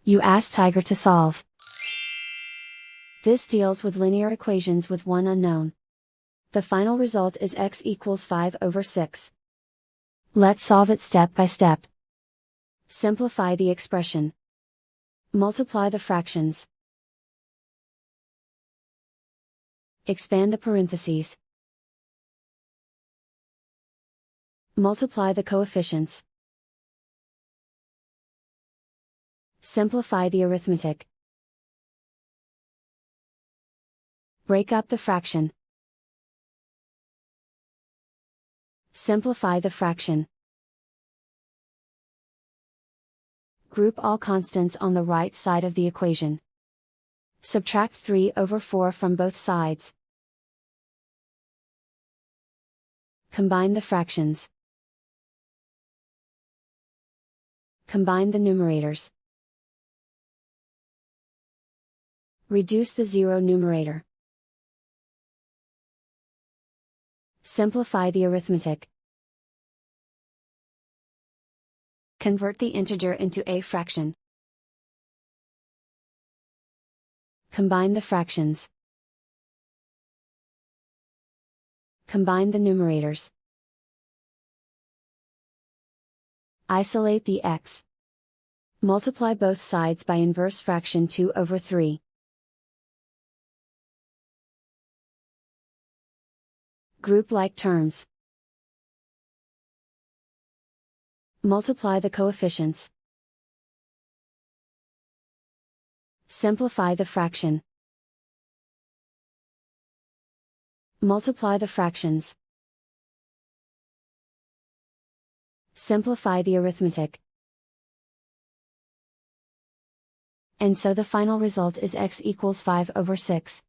You ask Tiger to solve. This deals with linear equations with one unknown. The final result is x equals 5/6. Let's solve it step by step. Simplify the expression. Multiply the fractions. Expand the parentheses. Multiply the coefficients. Simplify the arithmetic. Break up the fraction. Simplify the fraction. Group all constants on the right side of the equation. Subtract 3/4 from both sides. Combine the fractions. Combine the numerators. Reduce the zero numerator. Simplify the arithmetic. Convert the integer into a fraction. Combine the fractions. Combine the numerators. Isolate the x. Multiply both sides by inverse fraction 2/3. Group like terms. Multiply the coefficients. Simplify the fraction. Multiply the fractions. Simplify the arithmetic. And so the final result is x equals 5/6.